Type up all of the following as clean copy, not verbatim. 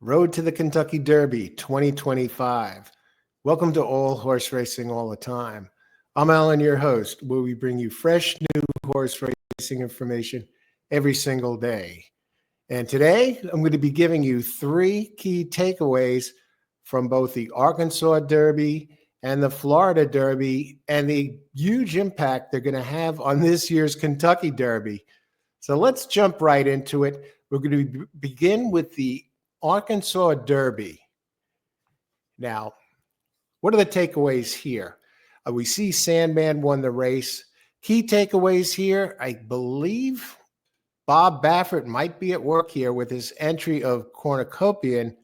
Road to the Kentucky Derby 2025. Welcome to All Horse Racing All the Time. I'm Alan, your host, where we bring you fresh new horse racing information every single day. And today, I'm going to be giving you three key takeaways from both the Arkansas Derby and the Florida Derby and the huge impact they're going to have on this year's Kentucky Derby. So let's jump right into it. We're going to begin with the Arkansas Derby. Now, what are the takeaways here? We see Sandman won the race. Key takeaways here, I believe Bob Baffert might be at work here with his entry of Cornucopian,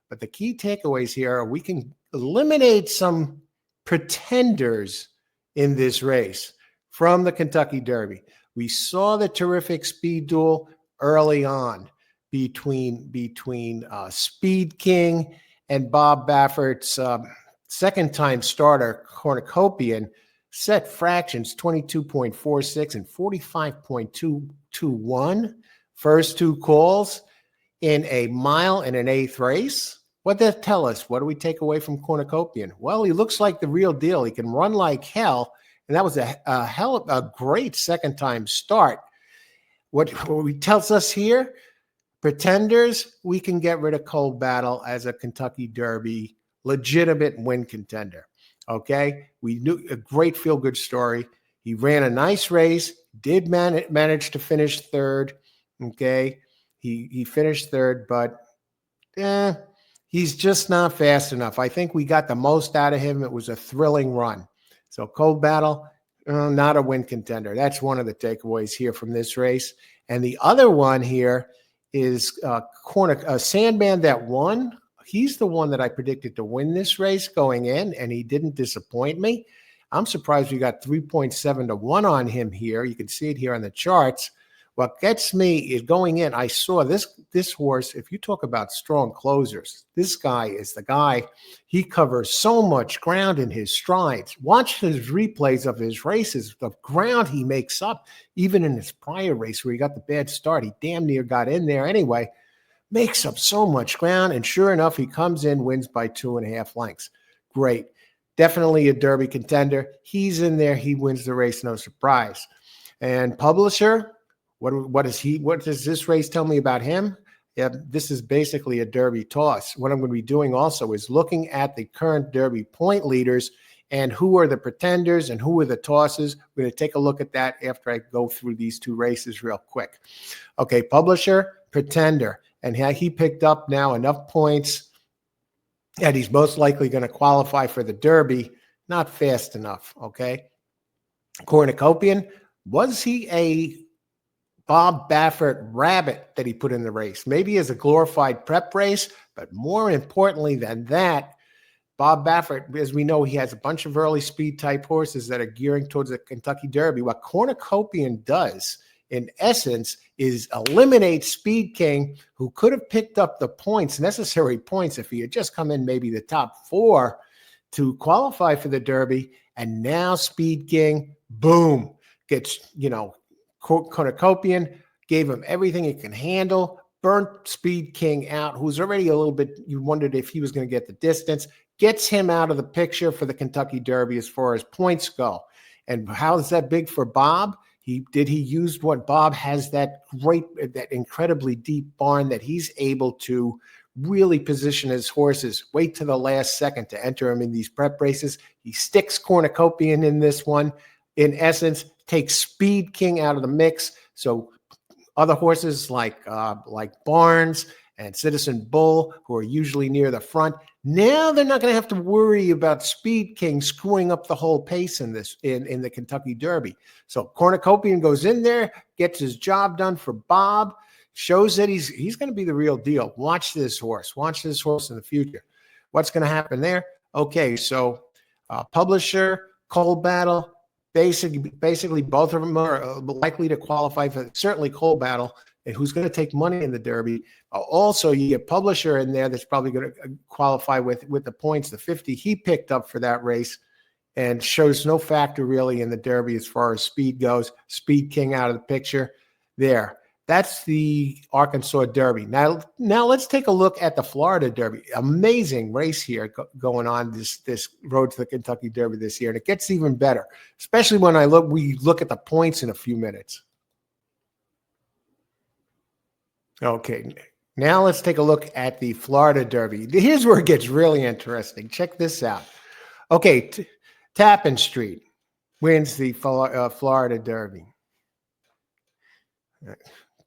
but the key takeaways here are we can eliminate some pretenders in this race from the Kentucky Derby. We saw the terrific speed duel early on between Speed King and Bob Baffert's second-time starter, Cornucopian, set fractions 22.46 and 45.221 first two calls in a mile and an eighth race. What does that tell us? What do we take away from Cornucopian? Well, he looks like the real deal. He can run like hell, and that was a great second-time start. What he tells us here, pretenders, we can get rid of Cold Battle as a Kentucky Derby legitimate win contender. Okay, we knew a great feel-good story. He ran a nice race, did manage to finish third. Okay, he finished third, but he's just not fast enough. I think we got the most out of him. It was a thrilling run. So Cold Battle, not a win contender. That's one of the takeaways here from this race. And the other one here is Sandman that won. He's the one that I predicted to win this race going in, and he didn't disappoint me. I'm surprised we got 3.7 to 1 on him here. You can see it here on the charts. What gets me is going in, I saw this horse, if you talk about strong closers, this guy is the guy. He covers so much ground in his strides. Watch his replays of his races, the ground he makes up, even in his prior race where he got the bad start. He damn near got in there anyway. Makes up so much ground, and sure enough, he comes in, wins by 2.5 lengths. Great. Definitely a Derby contender. He's in there. He wins the race, no surprise. And Publisher, what does this race tell me about him? Yeah, this is basically a Derby toss. What I'm going to be doing also is looking at the current Derby point leaders and who are the pretenders and who are the tosses. We're going to take a look at that after I go through these two races real quick. Okay, Publisher, pretender. And he picked up now enough points that he's most likely going to qualify for the Derby. Not fast enough, okay? Cornucopian, was he a Bob Baffert rabbit that he put in the race? Maybe as a glorified prep race, but more importantly than that, Bob Baffert, as we know, he has a bunch of early speed type horses that are gearing towards the Kentucky Derby. What Cornucopian does, in essence, is eliminate Speed King, who could have picked up the points, necessary points, if he had just come in maybe the top 4 to qualify for the Derby. And now Speed King, boom, gets, Cornucopian, gave him everything he can handle, burnt Speed King out, who's already a little bit, you wondered if he was going to get the distance, gets him out of the picture for the Kentucky Derby as far as points go. And how is that big for Bob? He used what Bob has, that incredibly deep barn that he's able to really position his horses, wait to the last second to enter him in these prep races. He sticks Cornucopian in this one. In essence, takes Speed King out of the mix. So other horses like Barnes and Citizen Bull, who are usually near the front, now they're not going to have to worry about Speed King screwing up the whole pace in the Kentucky Derby. So Cornucopian goes in there, gets his job done for Bob, shows that he's going to be the real deal. Watch this horse. Watch this horse in the future. What's going to happen there? Okay, so Publisher, Cold Battle, basically both of them are likely to qualify for, certainly Cold Battle, and who's going to take money in the Derby. Also, you get Publisher in there that's probably going to qualify with the points, the 50 he picked up for that race, and shows no factor really in the Derby as far as speed goes. Speed King out of the picture there. That's the Arkansas Derby. Now let's take a look at the Florida Derby. Amazing race here going on this road to the Kentucky Derby this year, and it gets even better, especially when we look at the points in a few minutes. Okay, now let's take a look at the Florida Derby. Here's where it gets really interesting. Check this out. Okay, Tappan Street wins the Florida Derby.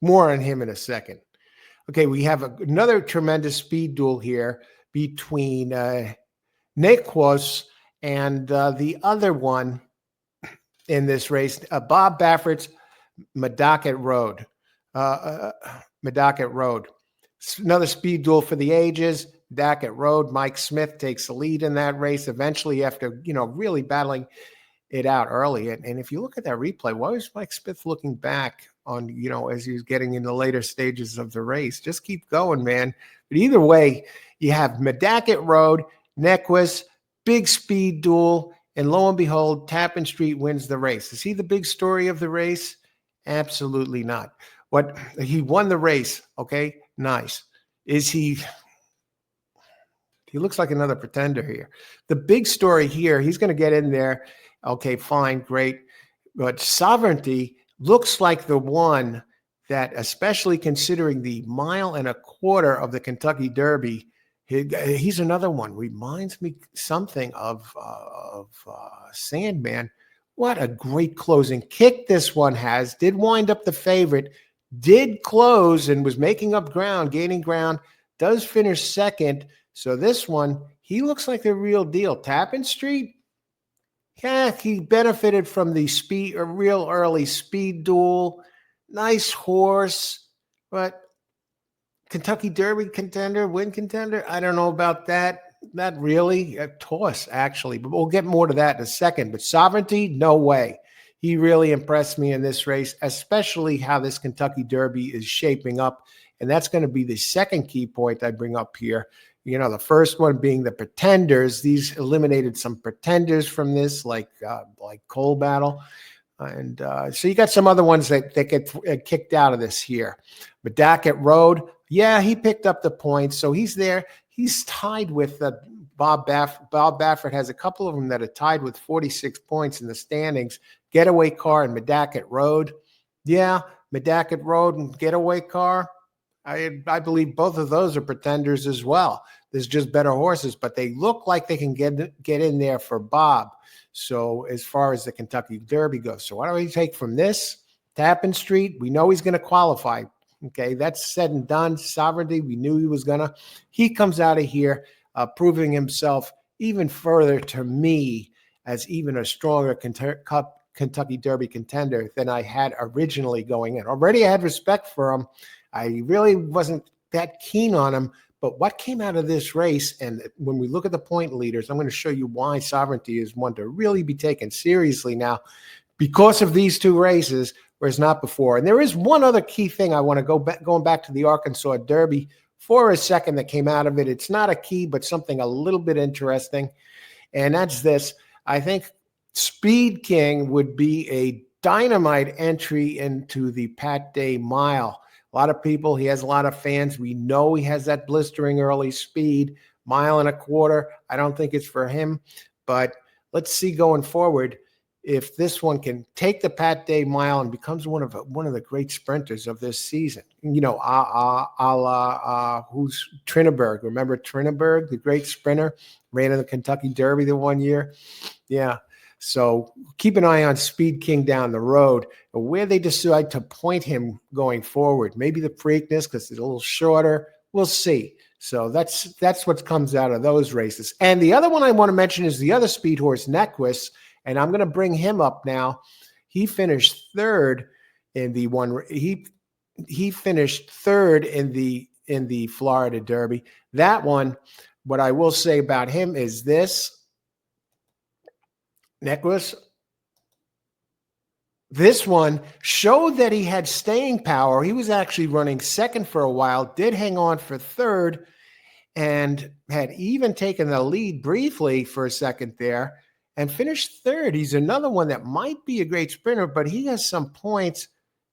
More on him in a second. Okay, we have another tremendous speed duel here between Nequist and the other one in this race, Bob Baffert's Medacket Road. Medacket Road. Another speed duel for the ages. Medacket Road. Mike Smith takes the lead in that race eventually after, really battling it out early. And if you look at that replay, why was Mike Smith looking back on, as he was getting in the later stages of the race? Just keep going, man. But either way, you have Medacket Road, Nequist, big speed duel, and lo and behold, Tappan Street wins the race. Is he the big story of the race? Absolutely not. He won the race, okay? Nice. He looks like another pretender here. The big story here, he's going to get in there. Okay, fine, great. But Sovereignty looks like the one that, especially considering the 1.25 miles of the Kentucky Derby, he's another one. Reminds me something of Sandman. What a great closing kick this one has. Did wind up the favorite, did close and was making up ground, gaining ground, does finish second. So this one, he looks like the real deal. Tappan Street, yeah, he benefited from the real early speed duel. Nice horse, but Kentucky Derby contender, win contender? I don't know about that. Not really. A toss, actually, but we'll get more to that in a second. But Sovereignty, no way. He really impressed me in this race, especially how this Kentucky Derby is shaping up. And that's going to be the second key point I bring up here. The first one being the pretenders. These eliminated some pretenders from this, like Coal Battle. And so you got some other ones that get kicked out of this here. Medacket Road, yeah, he picked up the points. So he's there. He's tied with Bob Baffert. Bob Baffert has a couple of them that are tied with 46 points in the standings. Getaway Car and Medacket Road. Yeah, Medacket Road and Getaway Car. I believe both of those are pretenders as well. There's just better horses, but they look like they can get in there for Bob. So as far as the Kentucky Derby goes. So what do we take from this? Tappan Street, we know he's going to qualify. Okay, that's said and done. Sovereignty, we knew he was going to. He comes out of here proving himself even further to me as even a stronger Kentucky Derby contender than I had originally going in. Already I had respect for him. I really wasn't that keen on him, but what came out of this race, and when we look at the point leaders, I'm going to show you why Sovereignty is one to really be taken seriously now because of these two races, whereas not before. And there is one other key thing I want to going back to the Arkansas Derby for a second that came out of it. It's not a key, but something a little bit interesting, and that's this. I think Speed King would be a dynamite entry into the Pat Day Mile. A lot of people, he has a lot of fans. We know he has that blistering early speed, 1.25 miles. I don't think it's for him, but let's see going forward if this one can take the Pat Day Mile and becomes one of the great sprinters of this season. Who's Trinneberg? Remember Trinneberg, the great sprinter, ran in the Kentucky Derby the one year? Yeah. So keep an eye on Speed King down the road, where they decide to point him going forward. Maybe the Preakness because it's a little shorter. We'll see. So that's what comes out of those races. And the other one I want to mention is the other speed horse, Nequist, and I'm going to bring him up now. He finished third in the one. He finished third in the Florida Derby. That one, what I will say about him is this. Nequist, this one showed that he had staying power. He was actually running second for a while, did hang on for third, and had even taken the lead briefly for a second there and finished third. He's another one that might be a great sprinter, but he has some points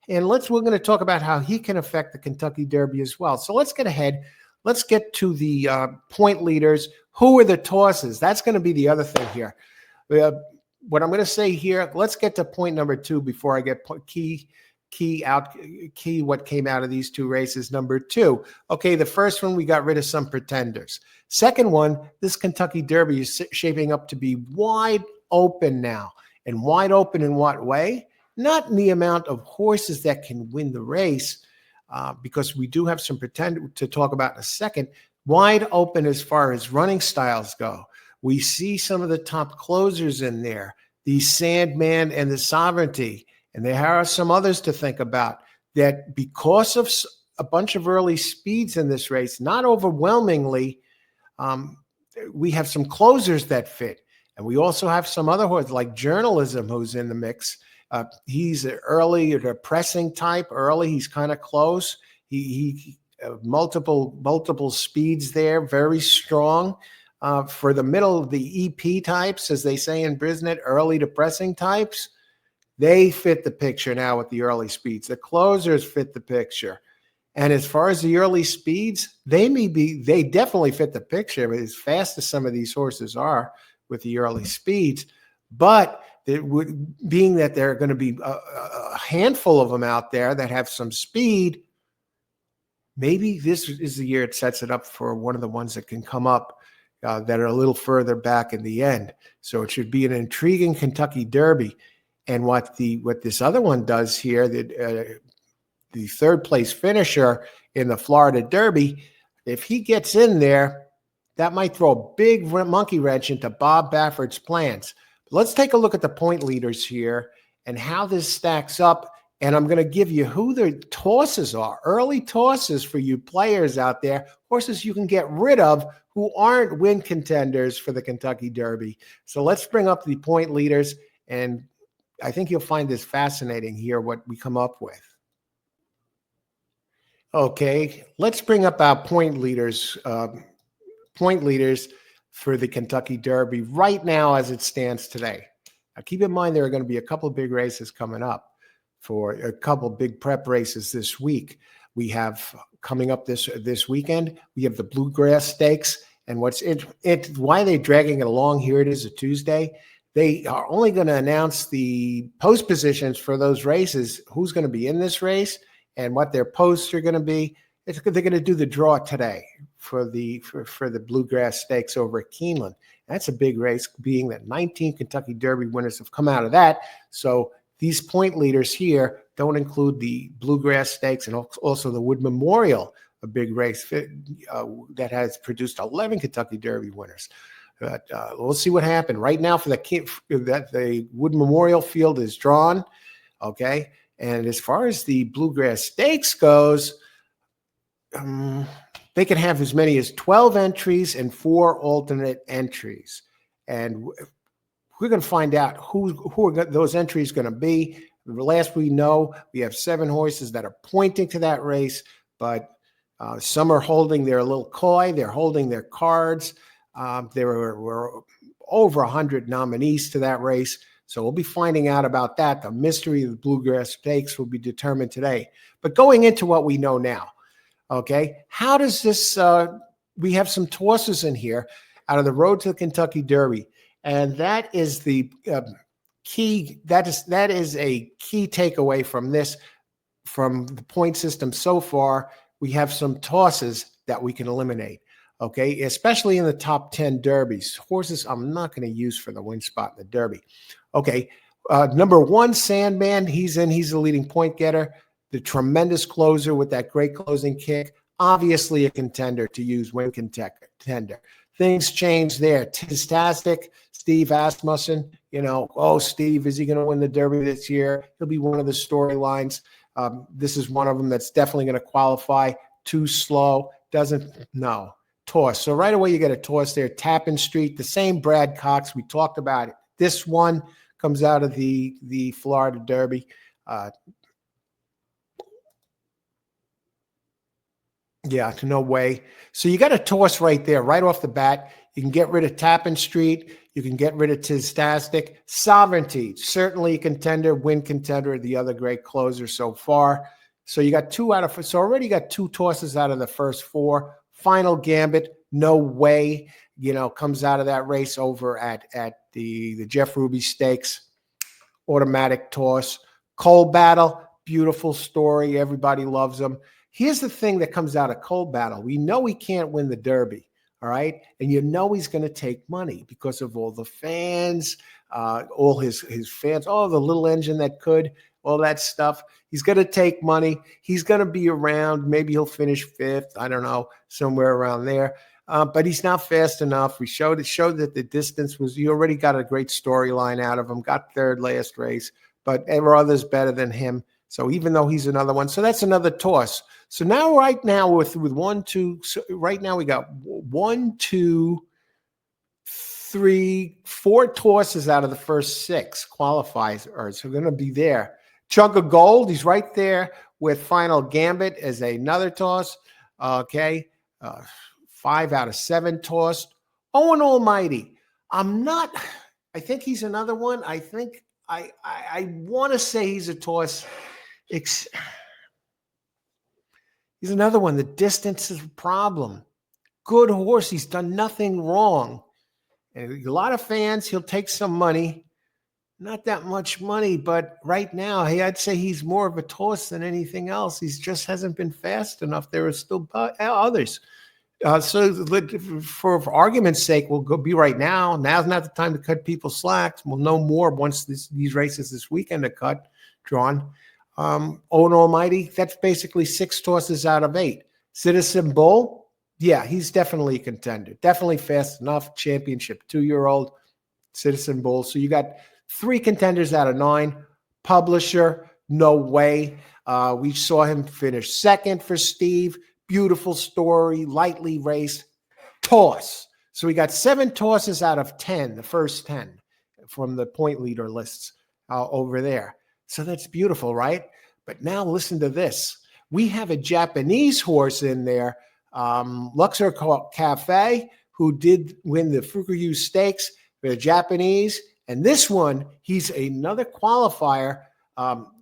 And we're going to talk about how he can affect the Kentucky Derby as well. So let's get ahead. Let's get to the point leaders. Who are the tosses? That's going to be the other thing here. What I'm going to say here, let's get to point number 2 before I get key what came out of these 2 races. Number 2. Okay, the first one, we got rid of some pretenders. Second one, this Kentucky Derby is shaping up to be wide open now. And wide open in what way? Not in the amount of horses that can win the race, because we do have some pretenders to talk about in a second. Wide open as far as running styles go. We see some of the top closers in there, the Sandman and the Sovereignty. And there are some others to think about that because of a bunch of early speeds in this race, not overwhelmingly, we have some closers that fit. And we also have some other horses like Journalism who's in the mix. He's an early or pressing type. Early, he's kind of close. He multiple speeds there, very strong. For the middle, the EP types, as they say in Brisnet, early to pressing types, they fit the picture now with the early speeds. The closers fit the picture. And as far as the early speeds, they definitely fit the picture as fast as some of these horses are with the early speeds. But being that there are going to be a handful of them out there that have some speed, maybe this is the year it sets it up for one of the ones that can come up that are a little further back in the end. So it should be an intriguing Kentucky Derby. And what this other one does here, the 3rd place finisher in the Florida Derby, if he gets in there, that might throw a big monkey wrench into Bob Baffert's plans. Let's take a look at the point leaders here and how this stacks up. And I'm going to give you who the tosses are, early tosses for you players out there, horses you can get rid of who aren't win contenders for the Kentucky Derby. So let's bring up the point leaders, and I think you'll find this fascinating here, what we come up with. Okay, let's bring up our point leaders for the Kentucky Derby right now as it stands today. Now, keep in mind there are going to be a couple of big races coming up, for a couple of big prep races this week. We have coming up this weekend, we have the Bluegrass Stakes. And why are they dragging it along? Here it is, a Tuesday. They are only going to announce the post positions for those races, who's going to be in this race and what their posts are going to be. They're going to do the draw today for the Bluegrass Stakes over at Keeneland. That's a big race, being that 19 Kentucky Derby winners have come out of that. So these point leaders here don't include the Bluegrass Stakes and also the Wood Memorial, a big race that has produced 11 Kentucky Derby winners. But we'll see what happens. Right now, the Wood Memorial field is drawn, okay? And as far as the Bluegrass Stakes goes, they can have as many as 12 entries and 4 alternate entries. And we're going to find out who are those entries going to be. The last we know, we have 7 horses that are pointing to that race, but some are holding their little coy. They're holding their cards. There were over 100 nominees to that race. So we'll be finding out about that. The mystery of the Bluegrass Stakes will be determined today. But going into what we know now, okay, how does this, we have some tosses in here out of the Road to the Kentucky Derby. And that is the key, that is a key takeaway from this, from the point system so far. We have some tosses that we can eliminate, okay, especially in the top 10 derbies. Horses I'm not going to use for the win spot in the Derby. Okay, number 1, Sandman, he's the leading point getter, the tremendous closer with that great closing kick, obviously a contender to use, win contender. Things change there. Tistastic, Steve Asmussen, Steve, is he going to win the Derby this year? He'll be one of the storylines. This is one of them that's definitely going to qualify. Too slow, no. Toss. So right away you get a toss there. Tappan Street, the same Brad Cox. We talked about it. This one comes out of the Florida Derby. Yeah, no way. So you got a toss right there, right off the bat. You can get rid of Tappan Street. You can get rid of Tistastic. Sovereignty, certainly a contender, win contender, the other great closer so far. So you got so already got 2 tosses out of the first 4. Final Gambit, no way, comes out of that race over at the Jeff Ruby Stakes. Automatic toss. Cold Battle, beautiful story. Everybody loves him. Here's the thing that comes out of Cold Battle. We know he can't win the Derby, all right? And he's going to take money because of all the fans, all his fans, all the little engine that could, all that stuff. He's going to take money. He's going to be around. Maybe he'll finish 5th. I don't know, somewhere around there. But he's not fast enough. We showed that the distance was, you already got a great storyline out of him, got 3rd last race, but there were others better than him. So even though he's another one, so that's another toss. So now, right now, with 1, 2, so right now we got 1, 2, 3, 4 tosses out of the first 6 qualifiers. So we're going to be there. Chunk of Gold, he's right there with Final Gambit as another toss. Okay. 5 out of 7 tossed. Owen Almighty. I think he's another one. I think I want to say he's a toss. He's another one. The distance is a problem. Good horse. He's done nothing wrong. And a lot of fans, he'll take some money. Not that much money, but right now, I'd say he's more of a toss than anything else. He just hasn't been fast enough. There are still others. So for argument's sake, we'll be right now. Now's not the time to cut people slacks. We'll know more once these races this weekend are drawn. Owen Almighty, that's basically 6 tosses out of 8. Citizen Bull, yeah, he's definitely a contender. Definitely fast enough. Championship 2-year-old Citizen Bull. So you got 3 contenders out of 9. Publisher, no way. We saw him finish 2nd for Steve. Beautiful story, lightly raced, toss. So we got 7 tosses out of 10, the first 10 from the point leader lists over there. So that's beautiful, right? But now listen to this. We have a Japanese horse in there, Luxor Cafe, who did win the Fukuyu Stakes. They're Japanese. And this one, he's another qualifier.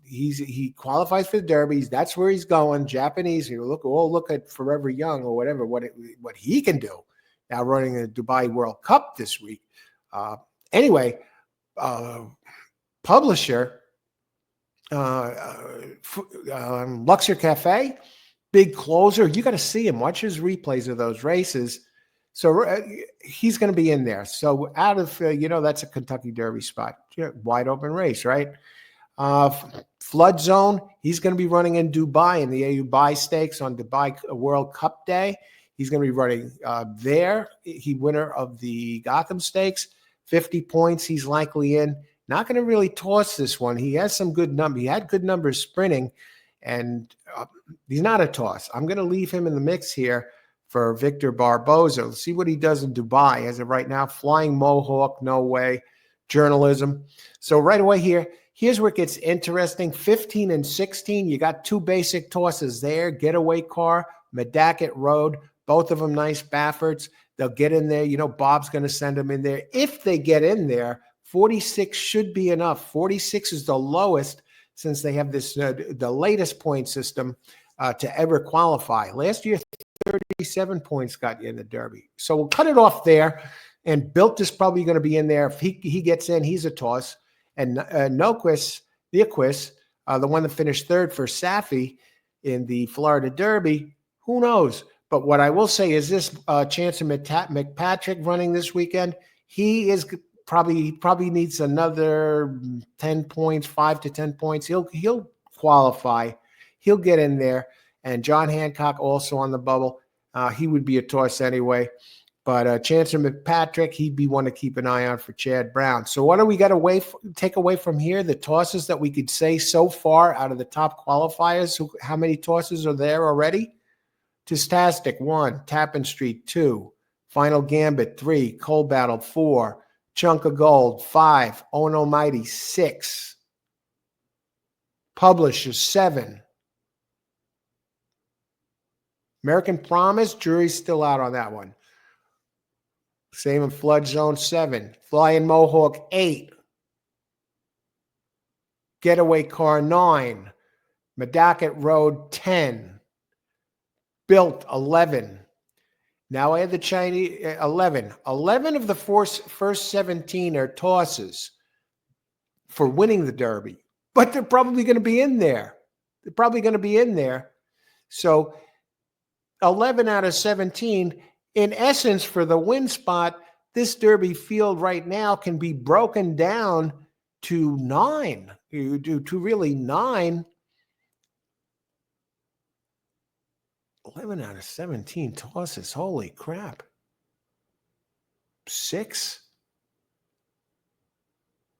He qualifies for the Derby. That's where he's going. Japanese. You look at Forever Young or whatever. What he can do now, running the Dubai World Cup this week. Anyway, Publisher, Luxor Cafe, big closer. You got to see him. Watch his replays of those races. So he's going to be in there. So out of that's a Kentucky Derby spot. Wide open race, right? Flood Zone, he's going to be running in Dubai in the Dubai Stakes on Dubai World Cup Day. He's going to be running there. He winner of the Gotham Stakes, 50 points. He's likely in. Not going to really toss this one. He has some good numbers. He had good numbers sprinting, and he's not a toss. I'm going to leave him in the mix here for Victor Barboza. Let's see what he does in Dubai. As of right now, Flying Mohawk, no way. Journalism. So right away here's where it gets interesting. 15 and 16, you got 2 basic tosses there. Getaway Car, Medacket Road, both of them nice Baffords. They'll get in there. Bob's going to send them in there. If they get in there, 46 should be enough. 46 is the lowest since they have this the latest point system to ever qualify. Last year, 37 points got you in the Derby. So we'll cut it off there. And Built is probably going to be in there. If he gets in, he's a toss. And Noquist, the Equus, the one that finished 3rd for Safi in the Florida Derby, who knows? But what I will say is this: Chance of McPatrick running this weekend. He is probably needs another 10 points, 5 to 10 points. He'll qualify. He'll get in there. And John Hancock also on the bubble. He would be a toss anyway. But Chancellor McPatrick, he'd be one to keep an eye on for Chad Brown. So what do we got to take away from here? The tosses that we could say so far out of the top qualifiers. How many tosses are there already? Tistastic, 1. Tappan Street, 2. Final Gambit, 3. Cold Battle, 4. Chunk of Gold, 5. Owen Almighty, 6. Publisher, 7. American Promise, jury's still out on that one. Same in Flood Zone 7. Flying Mohawk 8. Getaway Car 9. Medacket Road 10. Built 11. Now I have the Chinese 11. 11 of the first 17 are tosses for winning the Derby, but they're probably going to be in there. They're probably going to be in there. So 11 out of 17, in essence, for the win spot, this Derby field right now can be broken down to 9. You do to really 9. 11 out of 17 tosses. Holy crap. 6.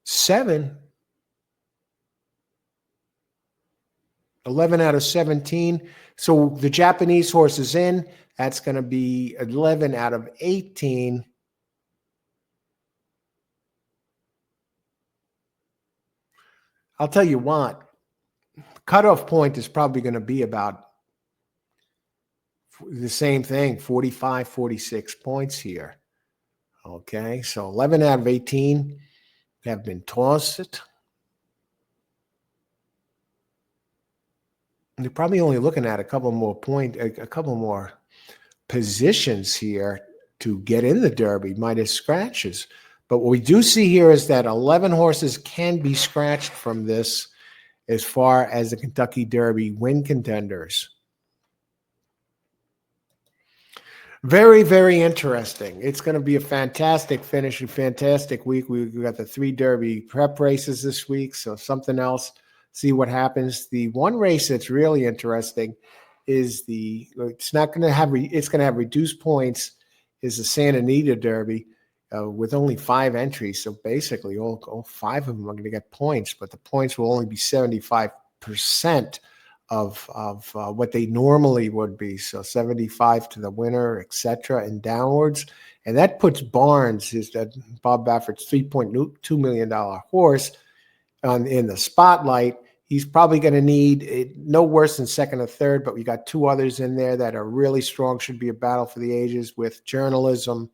7. 11 out of 17. So the Japanese horse is in. That's going to be 11 out of 18. I'll tell you what, cutoff point is probably going to be about the same thing, 45, 46 points here. Okay, so 11 out of 18 have been tossed. You're probably only looking at a couple more positions here to get in the Derby, minus scratches. But what we do see here is that 11 horses can be scratched from this as far as the Kentucky Derby win contenders. Very, very interesting. It's going to be a fantastic finish, a fantastic week. We got the 3 Derby prep races this week, so something else. See what happens. The one race that's really interesting is it's going to have reduced points. Is the Santa Anita Derby with only 5 entries. So basically, all 5 of them are going to get points, but the points will only be 75% of what they normally would be. So 75 to the winner, etc., and downwards. And that puts Barnes, Bob Baffert's $3.2 million horse, in the spotlight. He's probably going to need no worse than second or third, but we got 2 others in there that are really strong. Should be a battle for the ages with Journalism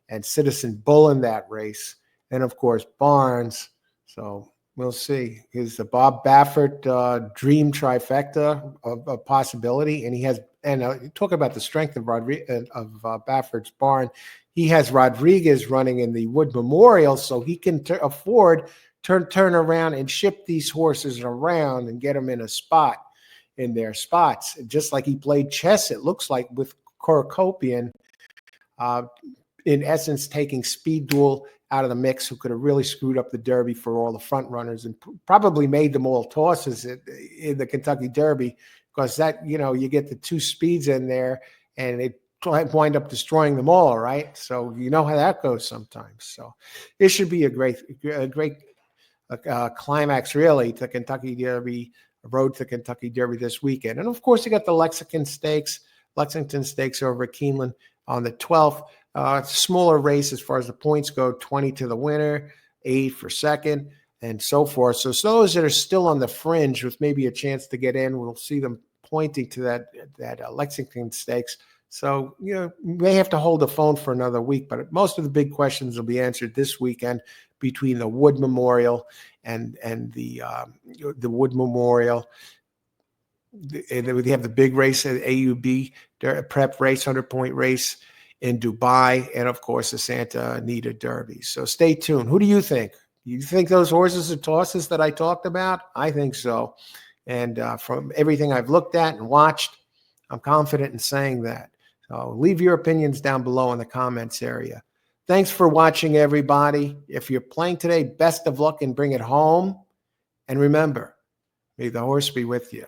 and Citizen Bull in that race. And of course, Barnes. So we'll see. Is the Bob Baffert dream trifecta of a possibility? And he has, and talk about the strength of Baffert's barn. He has Rodriguez running in the Wood Memorial, so he can afford turn around and ship these horses around and get them in a spot in their spots, just like he played chess. It looks like with Corocopian, in essence, taking Speed Duel out of the mix, who could have really screwed up the Derby for all the front runners and probably made them all tosses in the Kentucky Derby, because that, you get the 2 speeds in there and it wind up destroying them all, right? So you know how that goes sometimes. So it should be a great climax, really, to Kentucky Derby, road to Kentucky Derby this weekend. And of course, you got the Lexington Stakes over at Keeneland on the 12th. Smaller race as far as the points go, 20 to the winner, 8 for second, and so forth. So those that are still on the fringe with maybe a chance to get in, we'll see them pointing to that Lexington Stakes. So, may have to hold the phone for another week, but most of the big questions will be answered this weekend between the Wood Memorial and the Wood Memorial. And then we have the big race at AUB, prep race, 100-point race in Dubai, and of course the Santa Anita Derby. So stay tuned. Who do you think? You think those horses are tosses that I talked about? I think so. And from everything I've looked at and watched, I'm confident in saying that. So leave your opinions down below in the comments area. Thanks for watching, everybody. If you're playing today, best of luck and bring it home. And remember, may the horse be with you.